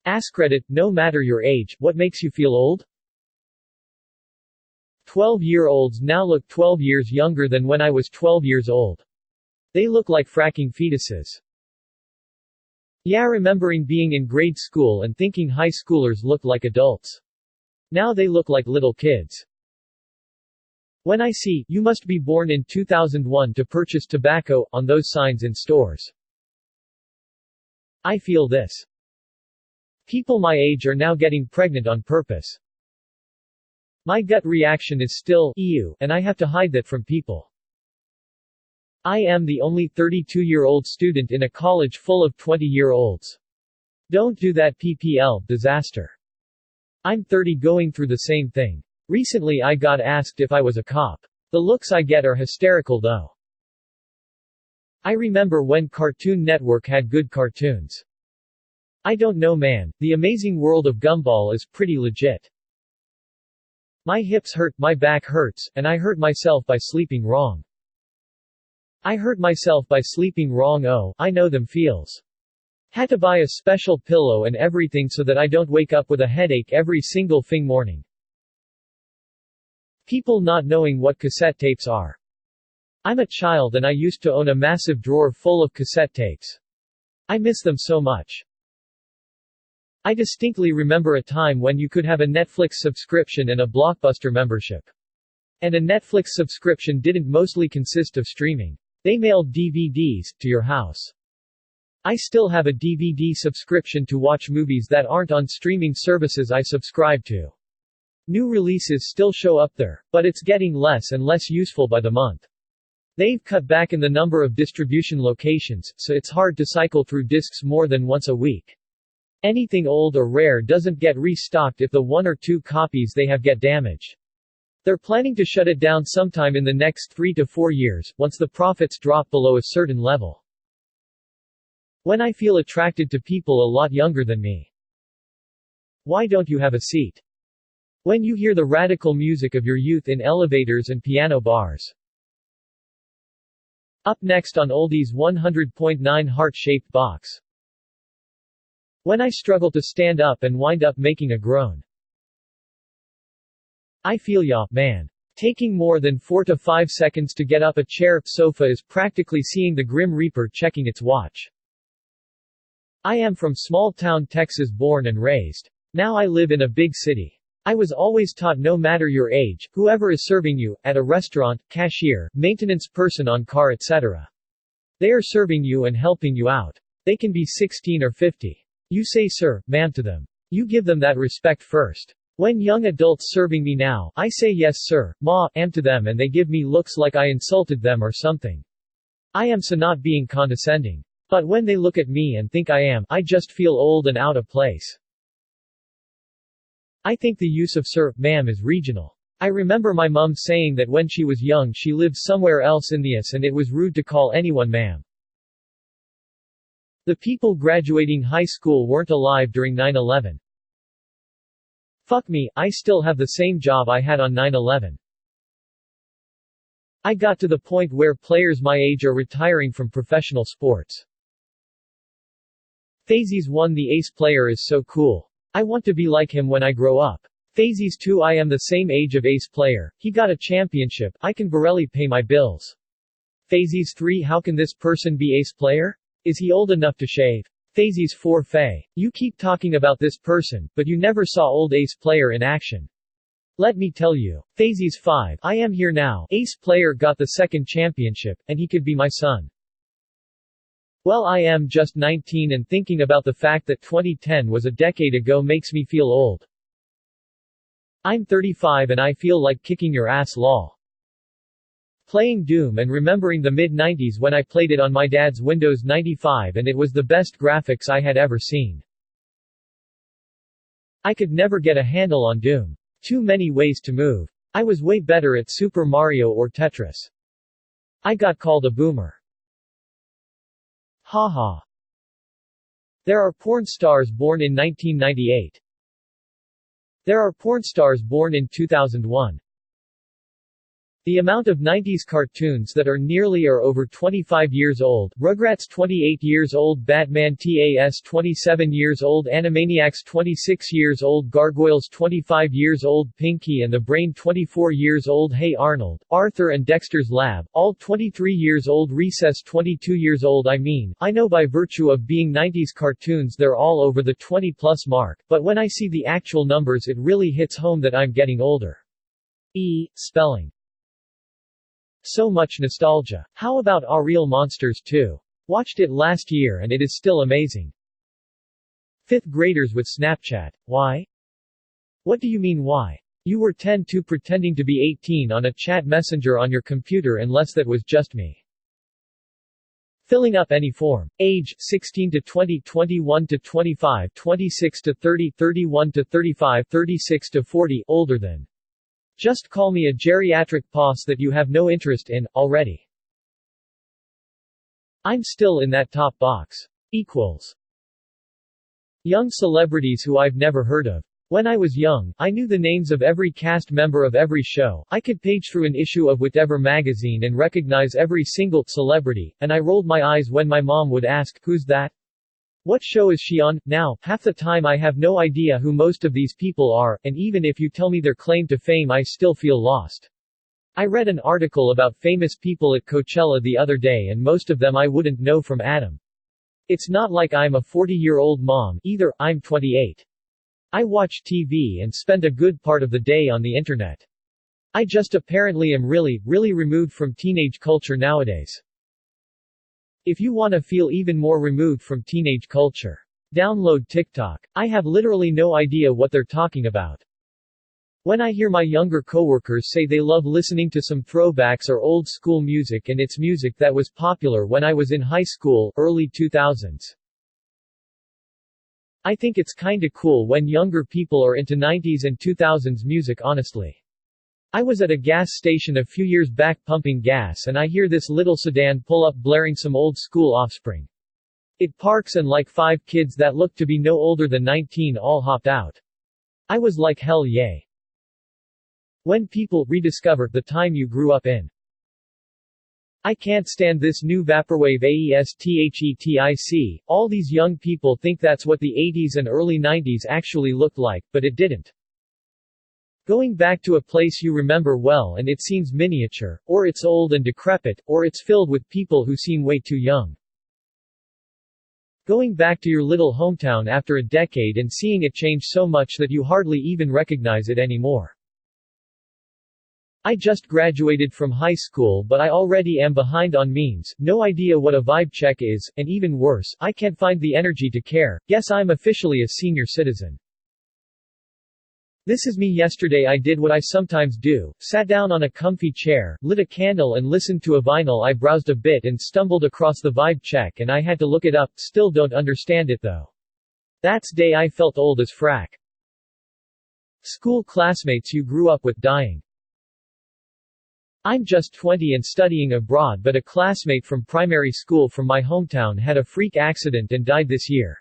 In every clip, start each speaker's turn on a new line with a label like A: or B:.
A: Askreddit, no matter your age, what makes you feel old? 12-year-olds now look 12 years younger than when I was 12 years old. They look like fracking fetuses. Yeah, remembering being in grade school and thinking high schoolers looked like adults. Now they look like little kids. When I see, "You must be born in 2001 to purchase tobacco," on those signs in stores, I feel this. People my age are now getting pregnant on purpose. My gut reaction is still, ew, and I have to hide that from people. I am the only 32-year-old student in a college full of 20-year-olds. Don't do that, PPL, disaster. I'm 30 going through the same thing. Recently I got asked if I was a cop. The looks I get are hysterical though. I remember when Cartoon Network had good cartoons. I don't know, man, The Amazing World of Gumball is pretty legit. My hips hurt, my back hurts, and I hurt myself by sleeping wrong. I hurt myself by sleeping wrong, oh, I know them feels. Had to buy a special pillow and everything so that I don't wake up with a headache every single thing morning. People not knowing what cassette tapes are. I'm a child and I used to own a massive drawer full of cassette tapes. I miss them so much. I distinctly remember a time when you could have a Netflix subscription and a Blockbuster membership. And a Netflix subscription didn't mostly consist of streaming. They mailed DVDs to your house. I still have a DVD subscription to watch movies that aren't on streaming services I subscribe to. New releases still show up there, but it's getting less and less useful by the month. They've cut back in the number of distribution locations, so it's hard to cycle through discs more than once a week. Anything old or rare doesn't get restocked if the 1 or 2 copies they have get damaged. They're planning to shut it down sometime in the next 3 to 4 years, once the profits drop below a certain level. When I feel attracted to people a lot younger than me. Why don't you have a seat? When you hear the radical music of your youth in elevators and piano bars. Up next on Oldies 100.9 Heart-Shaped Box. When I struggle to stand up and wind up making a groan. I feel ya, man. Taking more than 4 to 5 seconds to get up a chair sofa is practically seeing the Grim Reaper checking its watch. I am from small town Texas, born and raised. Now I live in a big city. I was always taught no matter your age, whoever is serving you, at a restaurant, cashier, maintenance person on car etc. They are serving you and helping you out. They can be 16 or 50. You say sir, ma'am to them. You give them that respect first. When young adults serving me now, I say yes sir, ma, am to them and they give me looks like I insulted them or something. I am so not being condescending. But when they look at me and think I am, I just feel old and out of place. I think the use of sir, ma'am is regional. I remember my mum saying that when she was young she lived somewhere else in the US and it was rude to call anyone ma'am. The people graduating high school weren't alive during 9/11. Fuck me, I still have the same job I had on 9/11. I got to the point where players my age are retiring from professional sports. Phases 1 The ace player is so cool. I want to be like him when I grow up. Phases 2 I am the same age of ace player, he got a championship, I can barely pay my bills. Phases 3 How can this person be ace player? Is he old enough to shave? Phases 4 Faye. You keep talking about this person, but you never saw old ace player in action. Let me tell you. Phases 5 I am here now, ace player got the second championship, and he could be my son. Well I am just 19 and thinking about the fact that 2010 was a decade ago makes me feel old. I'm 35 and I feel like kicking your ass lol. Playing Doom and remembering the mid-90s when I played it on my dad's Windows 95 and it was the best graphics I had ever seen. I could never get a handle on Doom. Too many ways to move. I was way better at Super Mario or Tetris. I got called a boomer. Haha. There are porn stars born in 1998. There are porn stars born in 2001. The amount of 90s cartoons that are nearly or over 25 years old, Rugrats 28 years old, Batman TAS 27 years old, Animaniacs 26 years old, Gargoyles 25 years old, Pinky and the Brain 24 years old, Hey Arnold, Arthur and Dexter's Lab, all 23 years old, Recess 22 years old. I know by virtue of being 90s cartoons they're all over the 20-plus mark, but when I see the actual numbers it really hits home that I'm getting older. Spelling. So much nostalgia. How about Are Real Monsters 2? Watched it last year and it is still amazing. 5th graders with Snapchat. Why? What do you mean why? You were 10 too, pretending to be 18 on a chat messenger on your computer, unless that was just me. Filling up any form. Age, 16 to 20, 21 to 25, 26 to 30, 31 to 35, 36 to 40, older than. Just call me a geriatric boss that you have no interest in, already. I'm still in that top box. Equals. Young celebrities who I've never heard of. When I was young, I knew the names of every cast member of every show. I could page through an issue of whatever magazine and recognize every single celebrity, and I rolled my eyes when my mom would ask, "Who's that? What show is she on?" Now, half the time I have no idea who most of these people are, and even if you tell me their claim to fame I still feel lost. I read an article about famous people at Coachella the other day and most of them I wouldn't know from Adam. It's not like I'm a 40-year-old mom, either, I'm 28. I watch TV and spend a good part of the day on the internet. I just apparently am really removed from teenage culture nowadays. If you want to feel even more removed from teenage culture, download TikTok. I have literally no idea what they're talking about. When I hear my younger coworkers say they love listening to some throwbacks or old school music, and it's music that was popular when I was in high school, early 2000s. I think it's kinda cool when younger people are into 90s and 2000s music, honestly. I was at a gas station a few years back pumping gas and I hear this little sedan pull up blaring some old school Offspring. It parks and like 5 kids that looked to be no older than 19 all hopped out. I was like, hell yay. When people rediscover the time you grew up in. I can't stand this new vaporwave aesthetic. All these young people think that's what the 80s and early 90s actually looked like, but it didn't. Going back to a place you remember well and it seems miniature, or it's old and decrepit, or it's filled with people who seem way too young. Going back to your little hometown after a decade and seeing it change so much that you hardly even recognize it anymore. I just graduated from high school but I already am behind on memes, no idea what a vibe check is, and even worse, I can't find the energy to care. Guess I'm officially a senior citizen. This is me. Yesterday I did what I sometimes do, sat down on a comfy chair, lit a candle and listened to a vinyl. I browsed a bit and stumbled across the vibe check and I had to look it up, still don't understand it though. That's day I felt old as frack. School classmates you grew up with dying. I'm just 20 and studying abroad, but a classmate from primary school from my hometown had a freak accident and died this year.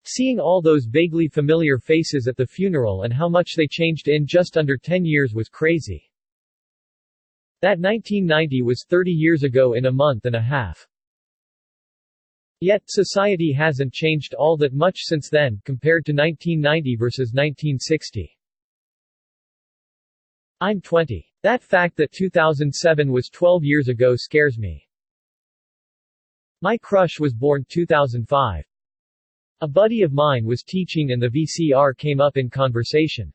A: Seeing all those vaguely familiar faces at the funeral and how much they changed in just under 10 years was crazy. That 1990 was 30 years ago in a month and a half. Yet, society hasn't changed all that much since then, compared to 1990 versus 1960. I'm 20. That fact that 2007 was 12 years ago scares me. My crush was born 2005. A buddy of mine was teaching and the VCR came up in conversation.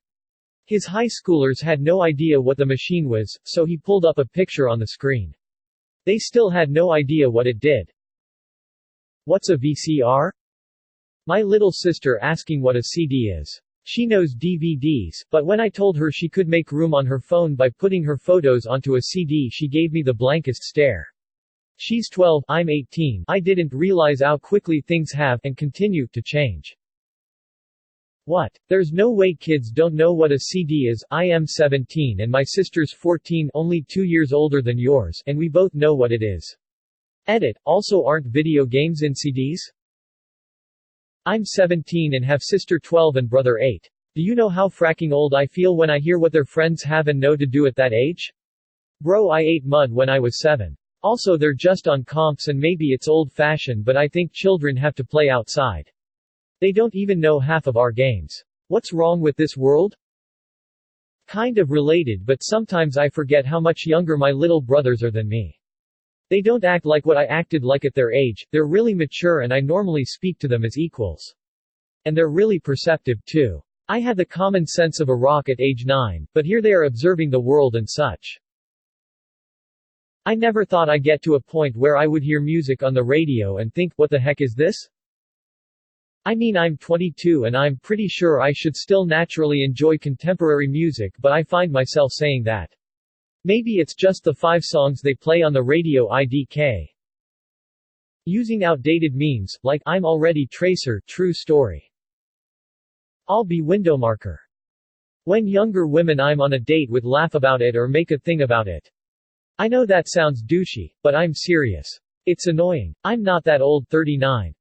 A: His high schoolers had no idea what the machine was, so he pulled up a picture on the screen. They still had no idea what it did. What's a VCR? My little sister asking what a CD is. She knows DVDs, but when I told her she could make room on her phone by putting her photos onto a CD, she gave me the blankest stare. She's 12, I'm 18. I didn't realize how quickly things have and continue to change. What? There's no way kids don't know what a CD is. I am 17 and my sister's 14, only 2 years older than yours, and we both know what it is. Edit. Also, aren't video games in CDs? I'm 17 and have sister 12 and brother 8. Do you know how fracking old I feel when I hear what their friends have and know to do at that age? Bro, I ate mud when I was 7. Also, they're just on comps and maybe it's old-fashioned, but I think children have to play outside. They don't even know half of our games. What's wrong with this world? Kind of related, but sometimes I forget how much younger my little brothers are than me. They don't act like what I acted like at their age, they're really mature and I normally speak to them as equals. And they're really perceptive, too. I had the common sense of a rock at age 9, but here they are observing the world and such. I never thought I'd get to a point where I would hear music on the radio and think, what the heck is this? I mean, I'm 22 and I'm pretty sure I should still naturally enjoy contemporary music, but I find myself saying that. Maybe it's just the 5 songs they play on the radio IDK. Using outdated memes, like, I'm already Tracer, true story. I'll be window marker. When younger women I'm on a date with laugh about it or make a thing about it. I know that sounds douchey, but I'm serious. It's annoying. I'm not that old, 39.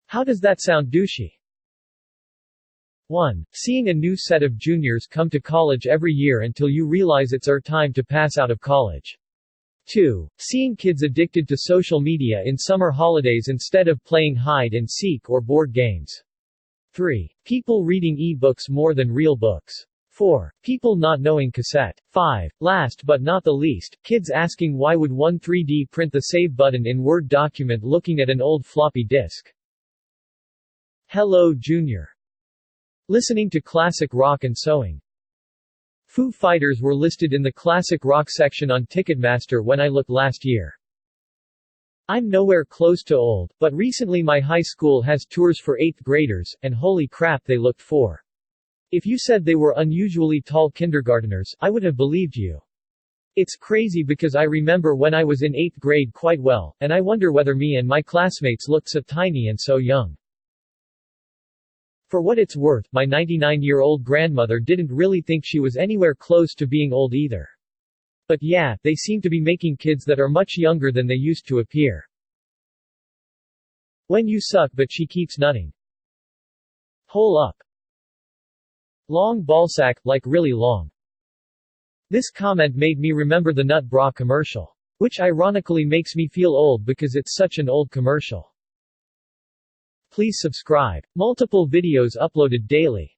A: How does that sound douchey? 1. Seeing a new set of juniors come to college every year until you realize it's our time to pass out of college. 2. Seeing kids addicted to social media in summer holidays instead of playing hide and seek or board games. 3. People reading e-books more than real books. 4. People not knowing cassette. 5. Last but not the least, kids asking why would one 3D print the save button in Word document looking at an old floppy disk. Hello Junior. Listening to classic rock and sewing. Foo Fighters were listed in the classic rock section on Ticketmaster when I looked last year. I'm nowhere close to old, but recently my high school has tours for 8th graders, and holy crap they looked for. If you said they were unusually tall kindergarteners, I would have believed you. It's crazy because I remember when I was in 8th grade quite well, and I wonder whether me and my classmates looked so tiny and so young. For what it's worth, my 99-year-old grandmother didn't really think she was anywhere close to being old either. But yeah, they seem to be making kids that are much younger than they used to appear. When you suck but she keeps nutting. Hole up. Long ballsack, like really long. This comment made me remember the nut bra commercial. Which ironically makes me feel old because it's such an old commercial. Please subscribe. Multiple videos uploaded daily.